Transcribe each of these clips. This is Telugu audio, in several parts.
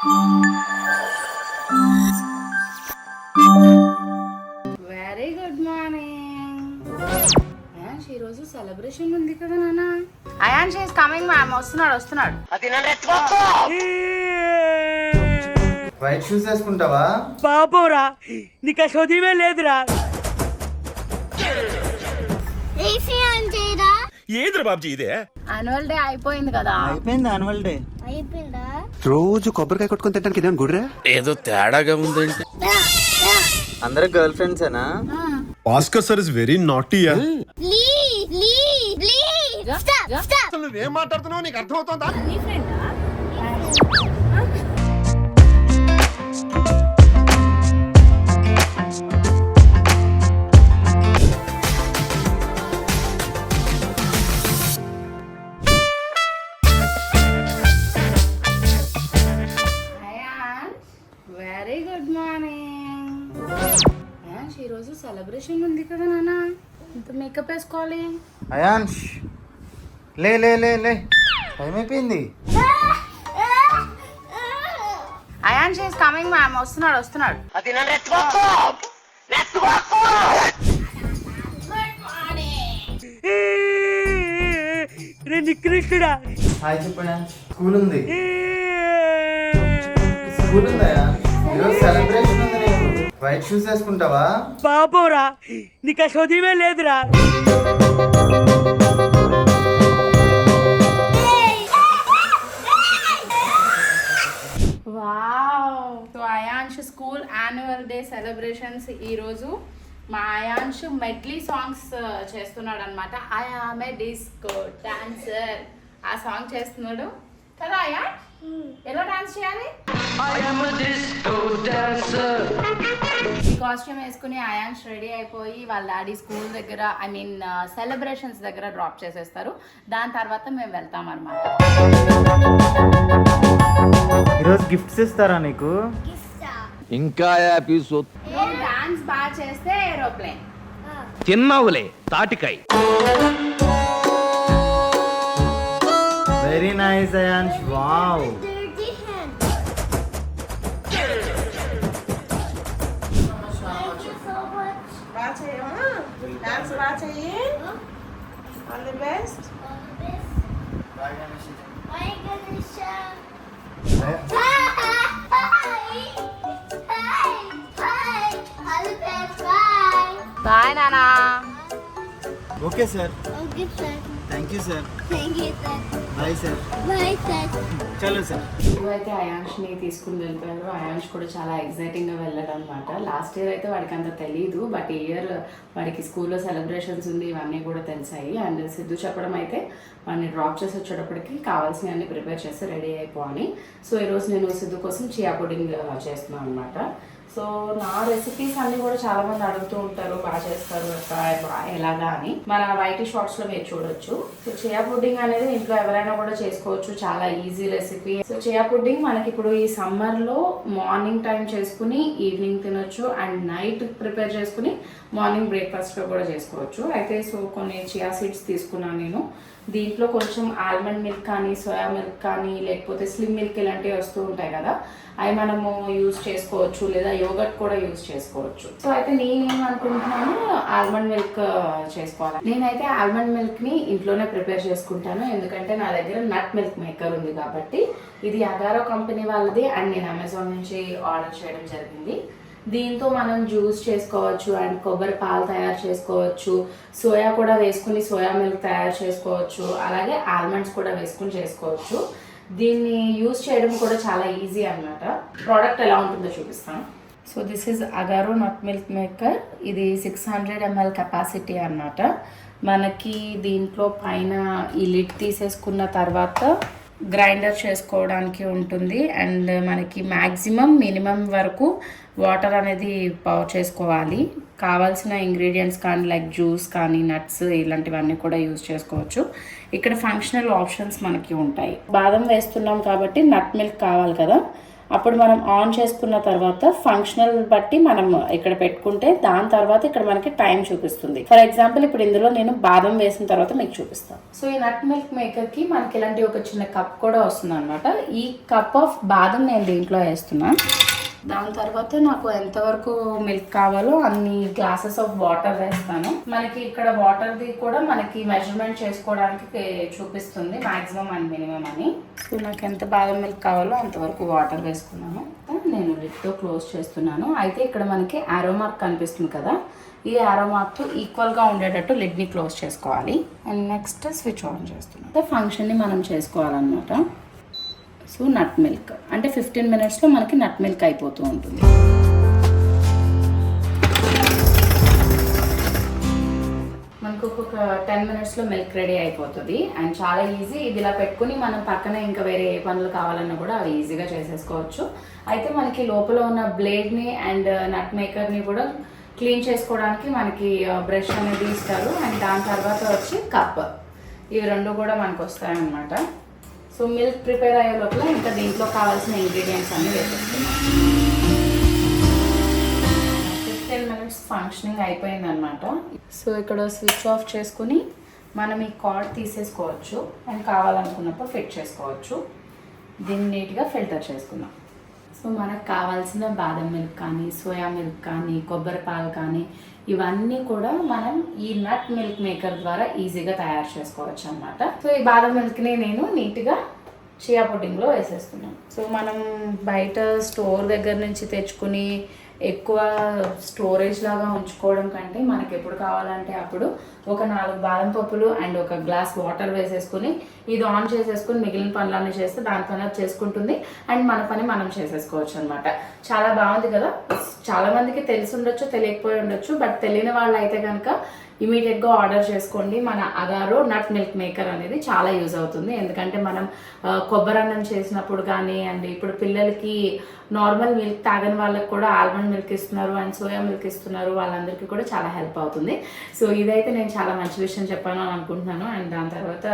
Very good morning. అయాన్ష్ ఈ రోజు సెలబ్రేషన్ ఉంది కదా నాన్న. Ayansh is coming ma'am. వస్తున్నాడు. వైట్ షూస్ వేసుకుంటావా? బాబోరా నీకు చదివే లేదురా. ఏదిరా బాబుజీ ఇదే? యాన్యువల్ డే అయిపోయింది కదా. అయిపోయింది యాన్యువల్ డే. రోజు కొబ్బరికాయ కొట్టుకొని తింటానికి ఇదేం గుడ్రా? ఏదో తేడాగా ఉందేంటి? అందరూ గర్ల్ ఫ్రెండ్సేనా? Oscar sir is very naughty. నువ్వేం మాట్లాడుతున్నావు నీకు అర్థమవుతుందా? Very good morning. అయాన్ష్ ఈ రోజు సెలబ్రేషన్ ఉంది కదా నాన్న. ఇంత మేకప్ వేసుకోవాలి. అయాన్ష్ లే లే లే లే, టైం అయిపోయింది. Ayansh is coming ma'am. వస్తున్నాడు. రే నికృష్టుడా. హాయ్ చెప్పండి. స్కూల్ ఉంది. స్కూల్ ఉందా? ఈరోజు సెలబ్రేషన్ ఉంది నీకు. వైట్ షూస్ వేసుకుంటావా? బాబోరా నీకు చదివే లేదురా. Wow. So Ayansh school annual day celebrations ఈరోజు. మా అయాన్ష్ మెడ్లీ సాంగ్స్ చేస్తున్నాడు అనమాట. I am a disco dancer. ఆ సాంగ్ చేస్తున్నాడు కదా అయాన్ష్. ఎలా డాన్స్ చేయాలి? ఈ కాస్ట్యూమ్ వేసుకుని అయాన్ష్ రెడీ అయిపోయి వాళ్ళ డాడీ స్కూల్ దగ్గర సెలబ్రేషన్స్ దగ్గర డ్రాప్ చేసేస్తారు. దాని తర్వాత మేము వెళ్తాం అనమాట. ఈరోజు గిఫ్ట్స్ ఇస్తారా నీకు? ఇంకా డాన్స్ బాగా చేస్తే ఏరోప్లేన్. తిన్నావులే తాటికాయ. Very nice Ayansh. Wow. Bye నానా. Okay sir. Thank you sir. Bye sir. చలో సార్. అయితే అయాన్ష్ని తీసుకుని వెళ్ళిపోయారు. అయాన్ష్ కూడా చాలా ఎక్సైటింగ్గా వెళ్ళాడు అనమాట. లాస్ట్ ఇయర్ అయితే వాడికి అంత తెలీదు, బట్ ఈ ఇయర్ వాడికి స్కూల్లో సెలబ్రేషన్స్ ఉంది ఇవన్నీ కూడా తెలిసాయి. అండ్ సిద్ధు చెప్పడం అయితే వాడిని డ్రాప్ చేసి వచ్చేటప్పటికి కావాల్సినవన్నీ ప్రిపేర్ చేసి రెడీ అయిపోవాలి. సో ఈరోజు నేను సిద్ధు కోసం చియా పుడింగ్ చేస్తున్నాను అనమాట. సో నా రెసిపీస్ అన్ని కూడా చాలా మంది అడుగుతూ ఉంటారు, బాగా చేస్తారు ఎలాగా అని. మన వైటీ షార్ట్స్ లో మీరు చూడొచ్చు. సో చియా పుడ్డింగ్ అనేది ఇంట్లో ఎవరైనా కూడా చేసుకోవచ్చు, చాలా easy recipe. So chia pudding మనకి ఇప్పుడు ఈ సమ్మర్ లో మార్నింగ్ టైం చేసుకుని ఈవినింగ్ తినొచ్చు, అండ్ నైట్ ప్రిపేర్ చేసుకుని మార్నింగ్ బ్రేక్ఫాస్ట్ లో కూడా చేసుకోవచ్చు. అయితే సో కొన్ని చియా సీడ్స్ తీసుకున్నాను నేను. దీంట్లో కొంచెం ఆల్మండ్ మిల్క్ కానీ, సోయా మిల్క్ కానీ, లేకపోతే స్లిమ్ మిల్క్ ఇలాంటివి వస్తూ ఉంటాయి కదా, అవి మనము యూజ్ చేసుకోవచ్చు, లేదా యోగర్ట్ కూడా యూజ్ చేసుకోవచ్చు. సో అయితే నేనేమనుకుంటున్నాను, ఆల్మండ్ మిల్క్ చేసుకోవాలి. నేనైతే ఆల్మండ్ మిల్క్ ని ఇంట్లోనే ప్రిపేర్ చేసుకుంటాను, ఎందుకంటే నా దగ్గర నట్ మిల్క్ మేకర్ ఉంది కాబట్టి. ఇది అగారో కంపెనీ వాళ్ళది, అండ్ నేను అమెజాన్ నుంచి ఆర్డర్ చేయడం జరిగింది. దీంతో మనం జ్యూస్ చేసుకోవచ్చు, అండ్ కొబ్బరి పాలు తయారు చేసుకోవచ్చు, సోయా కూడా వేసుకుని సోయా మిల్క్ తయారు చేసుకోవచ్చు, అలాగే ఆల్మండ్స్ కూడా వేసుకుని చేసుకోవచ్చు. దీన్ని యూజ్ చేయడం కూడా చాలా ఈజీ అన్నమాట. ప్రోడక్ట్ ఎలా ఉంటుందో చూపిస్తాను. So this is Agaro nut milk maker. ఇది 600 ml కెపాసిటీ అన్నమాట. మనకి దీంట్లో పైన ఈ లిడ్ తీసేసుకున్న తర్వాత గ్రైండర్ చేసుకోవడానికి ఉంటుంది, అండ్ మనకి మినిమం వరకు వాటర్ అనేది పవర్ చేసుకోవాలి. కావాల్సిన ఇంగ్రీడియంట్స్ కానీ లైక్ జ్యూస్ కానీ నట్స్ ఇలాంటివన్నీ కూడా యూజ్ చేసుకోవచ్చు. ఇక్కడ ఫంక్షనల్ ఆప్షన్స్ మనకి ఉంటాయి. బాదం వేస్తున్నాం కాబట్టి నట్ మిల్క్ కావాలి కదా, అప్పుడు మనం ఆన్ చేసుకున్న తర్వాత ఫంక్షనల్ బట్టి మనం ఇక్కడ పెట్టుకుంటే దాని తర్వాత ఇక్కడ మనకి టైం చూపిస్తుంది. ఫర్ ఎగ్జాంపుల్ ఇప్పుడు ఇందులో నేను బాదం వేసిన తర్వాత మీకు చూపిస్తాను. సో ఈ నట్ మిల్క్ మేకర్ కి మనకి ఇలాంటి ఒక చిన్న కప్ కూడా వస్తుంది అనమాట. ఈ కప్ ఆఫ్ బాదం నేను దీంట్లో వేస్తున్నా. దాని తర్వాత నాకు ఎంతవరకు మిల్క్ కావాలో అన్ని గ్లాసెస్ ఆఫ్ వాటర్ వేస్తాను. మనకి ఇక్కడ వాటర్ది కూడా మనకి మెజర్మెంట్ చేసుకోవడానికి చూపిస్తుంది మాక్సిమం అండ్ మినిమం అని. సో నాకు ఎంత బాదం మిల్క్ కావాలో అంతవరకు వాటర్ వేసుకున్నాను. నేను లిడ్తో క్లోజ్ చేస్తున్నాను. అయితే ఇక్కడ మనకి ఆరో మార్క్ కనిపిస్తుంది కదా, ఈ ఆరో మార్క్తో ఈక్వల్గా ఉండేటట్టు లిడ్ని క్లోజ్ చేసుకోవాలి. అండ్ నెక్స్ట్ స్విచ్ ఆన్ చేస్తున్నాను. ఫంక్షన్ని మనం చేసుకోవాలన్నమాట. సో నట్ మిల్క్ అంటే 15 minutesలో మనకి నట్ మిల్క్ అయిపోతూ ఉంటుంది. మనకు ఒక 10 minutesలో మిల్క్ రెడీ అయిపోతుంది. అండ్ చాలా ఈజీ. ఇది ఇలా పెట్టుకుని మనం పక్కన ఇంకా వేరే ఏ పనులు కావాలన్నా కూడా అవి ఈజీగా చేసేసుకోవచ్చు. అయితే మనకి లోపల ఉన్న బ్లేడ్ని అండ్ నట్ మేకర్ని కూడా క్లీన్ చేసుకోవడానికి మనకి బ్రష్ అనేది ఇస్తారు. అండ్ దాని తర్వాత వచ్చి కప్, ఇవి రెండు కూడా మనకు వస్తాయన్నమాట. సో మిల్క్ ప్రిపేర్ అయ్యే లోపల ఇంకా దీంట్లో కావాల్సిన ఇంగ్రీడియంట్స్ అన్నీ వేసేస్తున్నాం. 15 minutes ఫంక్షనింగ్ అయిపోయింది అనమాట. సో ఇక్కడ స్విచ్ ఆఫ్ చేసుకుని మనం ఈ కార్డ్ తీసేసుకోవచ్చు అండ్ కావాలనుకున్నప్పుడు ఫిట్ చేసుకోవచ్చు. దీన్ని నీట్గా ఫిల్టర్ చేసుకుందాం. సో మనకు కావాల్సిన బాదం మిల్క్ కానీ, సోయా మిల్క్ కానీ, కొబ్బరి పాలు కానీ ఇవన్నీ కూడా మనం ఈ నట్ మిల్క్ మేకర్ ద్వారా ఈజీగా తయారు చేసుకోవచ్చు అన్నమాట. సో ఈ బాదం మిల్క్ని నేను నీట్గా చియా పుడ్డింగ్లో వేసేస్తున్నాను. సో మనం బయట స్టోర్ దగ్గర నుంచి తెచ్చుకుని ఎక్కువ స్టోరేజ్ లాగా ఉంచుకోవడం కంటే మనకి ఎప్పుడు కావాలంటే అప్పుడు ఒక 4 బాదం పప్పులు అండ్ ఒక గ్లాస్ వాటర్ వేసేసుకుని ఇది ఆన్ చేసేసుకుని మిగిలిన పనులన్నీ చేస్తే దాని పని చేసుకుంటుంది అండ్ మన పని మనం చేసేసుకోవచ్చు అనమాట. చాలా బాగుంది కదా. చాలా మందికి తెలిసి ఉండొచ్చు, తెలియకపోయి ఉండొచ్చు. బట్ తెలియని వాళ్ళు అయితే కనుక ఇమీడియట్గా ఆర్డర్ చేసుకోండి. మన అగారో నట్ మిల్క్ మేకర్ అనేది చాలా యూజ్ అవుతుంది. ఎందుకంటే మనం కొబ్బరి అన్నం చేసినప్పుడు కానీ అండ్ ఇప్పుడు పిల్లలకి నార్మల్ మిల్క్ తాగని వాళ్ళకి కూడా ఆల్మండ్ మిల్క్ ఇస్తున్నారు అండ్ సోయా మిల్క్ ఇస్తున్నారు. వాళ్ళందరికీ కూడా చాలా హెల్ప్ అవుతుంది. సో ఇదైతే నేను చాలా మంచి విషయం చెప్పాను అని అనుకుంటున్నాను. అండ్ దాని తర్వాత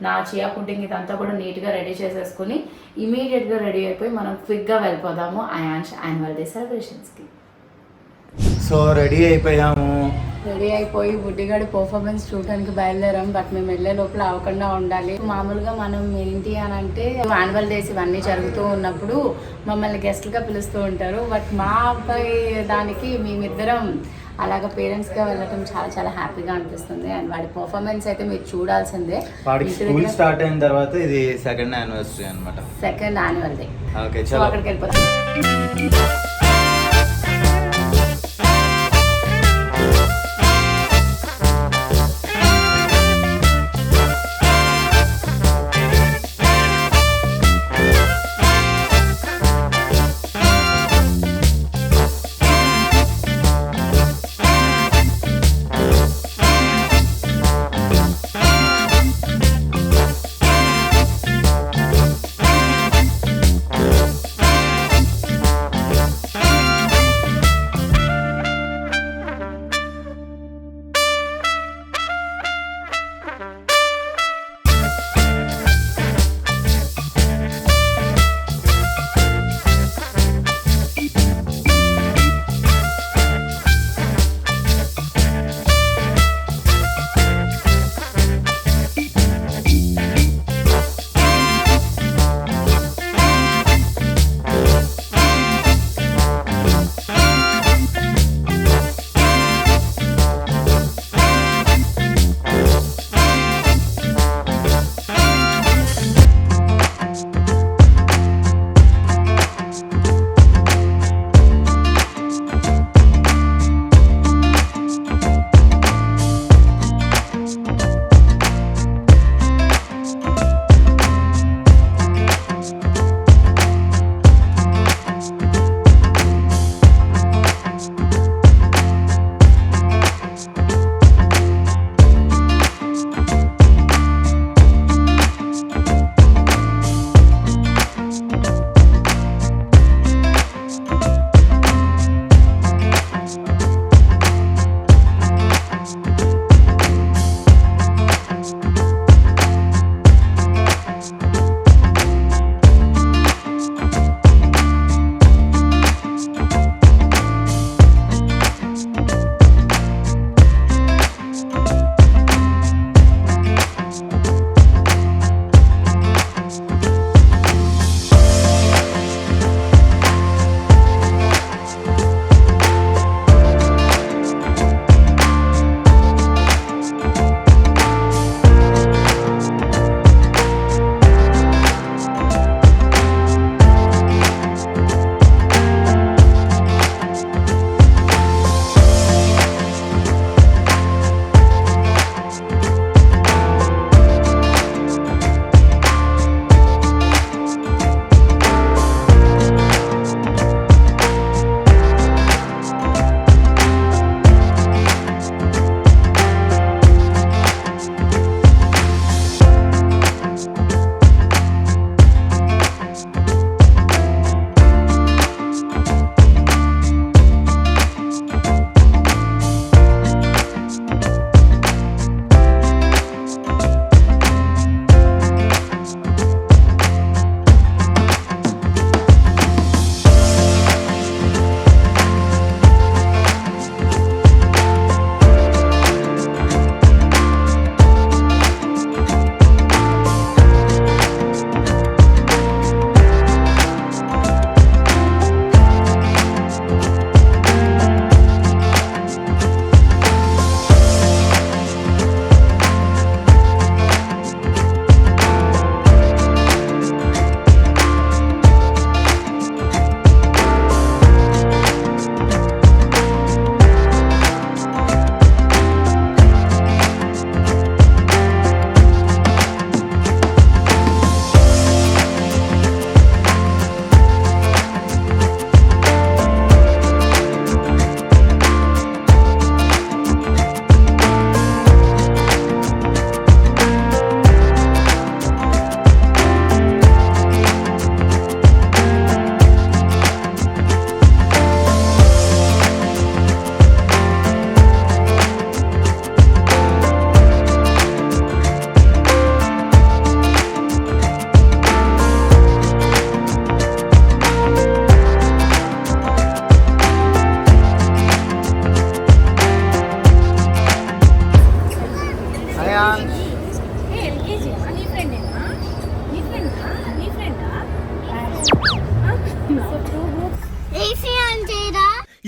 నా చియా పుడ్డింగ్ ఇదంతా కూడా నీట్గా రెడీ చేసేసుకుని ఇమీడియట్గా రెడీ అయిపోయి మనం క్విక్గా వెళ్ళిపోదాము అయాన్ష్ యాన్యువల్ డే సెలబ్రేషన్స్కి. సో రెడీ అయిపోయి బుడ్డిగాడి పర్ఫార్మెన్స్ చూడడానికి బయలుదేరాం. బట్ మేము వెళ్ళే లోపల అవ్వకుండా ఉండాలి. మామూలుగా మనం ఏంటి అని అంటే యాన్యువల్ డేస్ ఇవన్నీ జరుగుతూ ఉన్నప్పుడు మమ్మల్ని గెస్ట్లుగా పిలుస్తూ ఉంటారు. బట్ మా అబ్బాయి దానికి మేమిద్దరం అలాగ పేరెంట్స్గా వెళ్ళటం చాలా చాలా హ్యాపీగా అనిపిస్తుంది. అండ్ వాడి పర్ఫార్మెన్స్ అయితే మీరు చూడాల్సిందే. వాడికి స్కూల్ స్టార్ట్ అయిన తర్వాత ఇది సెకండ్ యానివర్సరీ అనమాట. Second annual day. Okay, so అక్కడికి వెళ్ళిపోతాం.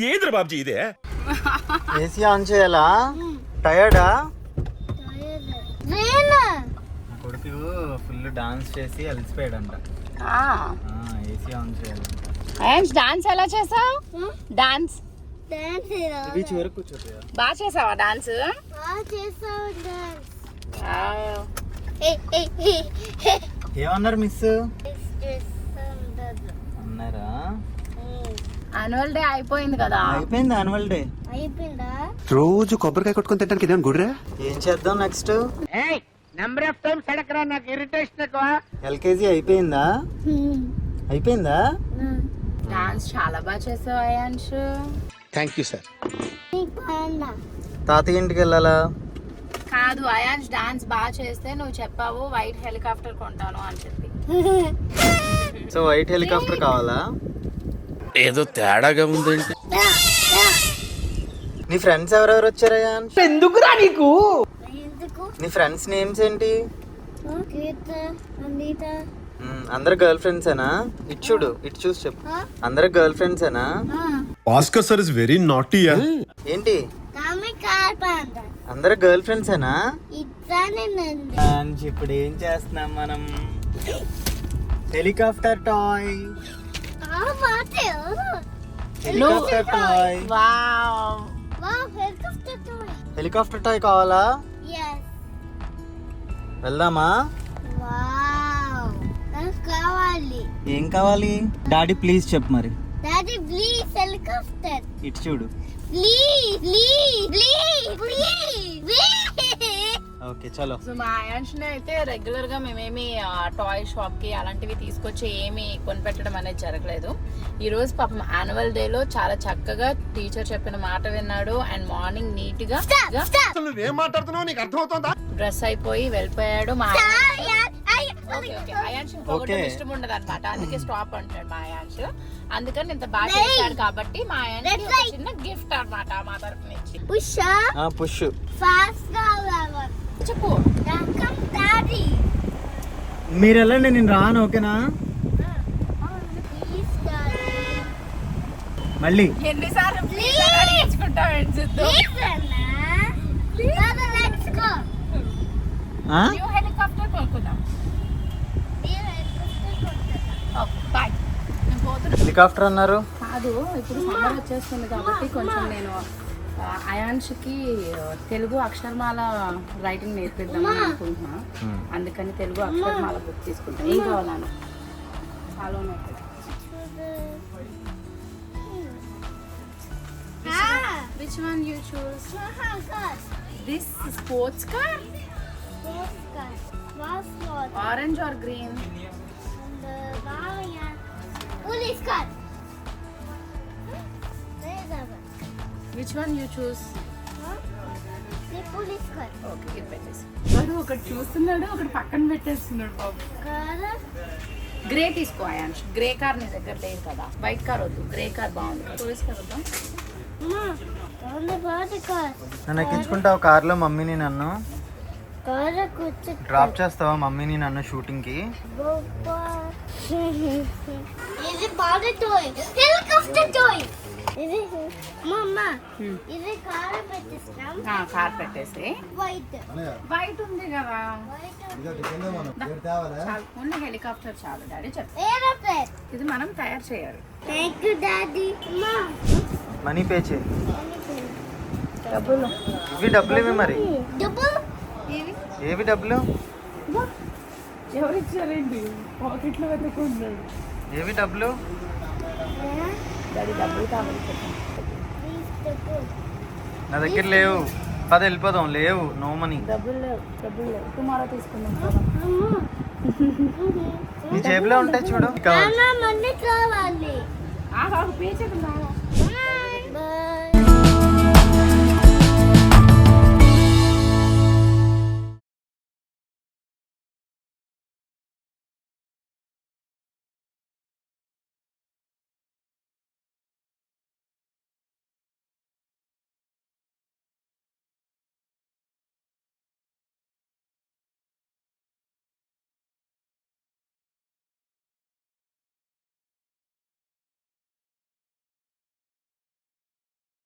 ఏంద్ర బాబ్జీ ఇదే ఏసీ ఆన్ చేయాలా? టయర్డా? కొడుకు ఫుల్ డాన్స్ చేసి అలసిపోయాడంట. ఏసీ ఆన్ చేయాలంట. అయాన్స్ డాన్స్ ఎలా చేసావు? డాన్స్ బీచ్ వరకు కూర్చోపోయా. బాగా చేసావా డాన్స్? ఏమన్నారు మిస్ అన్నారా? యాన్యువల్ డే అయిపోయింది కదా. అయిపోయింది యాన్యువల్ డే. రోజు కొబ్బరికాయ కొట్టుకొని తినడానికి ఇదేమన్నా గుడిరా? ఏం చేద్దాం నెక్స్ట్? నెంబర్ ఆఫ్ టైమ్స్ అడగరా, నాకు ఇరిటేషన్ ఎక్కువ. ఎల్కేజీ అయిపోయిందా? అయిపోయిందా? డాన్స్ చాలా బాగా చేసావు అయాన్స్. Thank you sir. తాతయ్య ఇంటికి వెళ్ళాలా? కాదు, అయాన్స్ డాన్స్ బాగా చేస్తే నువ్వు చెప్పావు వైట్ హెలికాప్టర్ కొంటాను అని చెప్పి. సో వైట్ హెలికాప్టర్ కావాలా? ఏదో తేడాగా ఉందేంటి? నీ ఫ్రెండ్స్ ఎవరెవరు వచ్చారయ్యా? ఎందుకురా నీకు? నీ ఫ్రెండ్స్ నేమ్స్ ఏంటి? అందరు గర్ల్ ఫ్రెండ్సేనా? ఇటు చూడు, ఇటు చూసి చెప్పు. అందరు girl ఫ్రెండ్సేనా? Oscar sir is very naughty, yeah. ఏంటి అందరు గర్ల్ ఫ్రెండ్సేనా? ఇప్పుడు ఏం చేస్తున్నాం మనం? Helicopter toy. Helicopter toy. Helicopter toy కావాలా? వెళ్దామా? ఏం కావాలి? డాడీ ప్లీజ్ చెప్పు మరి. Daddy, please, helicopter. ఇటు చూడు. Please, please, please, please. Okay చలో. సో మా అయాన్స్ అయితే రెగ్యులర్ గా మేమేమి టాయ్ షాప్ కి అలాంటివి తీసుకొచ్చి ఏమి కొనిపెట్టడం అనేది జరగలేదు. ఈ రోజు పాపం యాన్యువల్ డే లో చాలా చక్కగా టీచర్ చెప్పిన మాట విన్నాడు అండ్ మార్నింగ్ నీట్ గా నువ్వేం మాట్లాడుతున్నావు నీకు అర్థమవుతుందా? డ్రెస్ అయిపోయి వెళ్ళిపోయాడు. మా అయాన్స్ ఇంకొకటి ఇష్టం ఉండదు అనమాట, అందుకే స్టాప్ అంటాడు మా అయాన్స్. అందుకని ఇంత బాగా చేశాడు కాబట్టి మా అయాన్స్ చిన్న గిఫ్ట్ అన్నమాట మా తరపు నుంచి. Push. Push. Fast go, Lava. చెప్పు. Come, Daddy. మీరు వెళ్ళండి, నేను రాను. ఓకేనా? Please, Daddy. మళ్ళీ ఎన్నిసార్లు నేర్చుకుంటావు Siddhu? Please, Anna. Dada, let's go. New helicopter కొనుక్కుందాం. బాయ్. నేను పోతున్నా. హెలికాప్టర్ అన్నారు. కాదు, ఇప్పుడు సమ్మర్ వచ్చేస్తుంది కాబట్టి కొంచెం నేను అయాన్ష్కి తెలుగు అక్షరమాల రైటింగ్ నేర్పిద్దామని అనుకుంటున్నా. అందుకని తెలుగు అక్షరమాల బుక్ తీసుకుంటాను. ఏం కావాలన్నా చాలా ఉన్నాయి. Which one you choose? This sports car? Orange or green? Police car. Which one you choose? The police car. Okay, ఇది పెట్టేసి. వాడు ఒకటి చూస్తున్నాడు, ఒకటి పక్కన పెట్టేస్తున్నాడు బాబు. Car. గ్రే తీసుకో అయాన్ష్. గ్రే కార్ నీ దగ్గర లేదు కదా, వైట్ కార్ వద్దు, గ్రే కార్ బాగుంది కదా. పోలీస్ కార్ వద్దాం. Only body car. నన్ను ఎక్కించుకుంటావు కార్లో మమ్మీని నన్ను? Car కూర్చో. డ్రాప్ చేస్తావా మమ్మీని నన్ను షూటింగ్ కి? ఇది బాడీ టాయ్. Helicopter toy. ఇది మమ్మ. ఇది కార్ పెట్టేస్తాం. కార్ పెట్టేసి. వైట్. వైట్ ఉంది కదా. వైట్. ఓన్లీ హెలికాప్టర్ చాలు డాడీ చెప్పు. ఏరోప్లేన్. ఇది మనం తయారు చేయాలి. Thank you daddy. మా. మనీ పే చేయి. డబ్బులు ఇవి డబ్బులు ఇవి మరి. డబ్బులు. ఏవి డబ్బులు? ఎవరు ఇచ్చారండి? పాకెట్లో వెతుకున్నాడు. ఏవి డబ్బులు? డాడీ డబ్బులు కావాలి. ప్లీజ్ డబ్బులు. నా దగ్గర లేవు. పద వెళ్ళిపోదాం. లేవు, నో మనీ. డబ్బులు లేవు, డబ్బులు లేవు. టుమారో తీసుకుందాం. నీ జేబులో ఉంటాయి చూడు. అన్న మనీ కావాలి. పే చేద్దాం.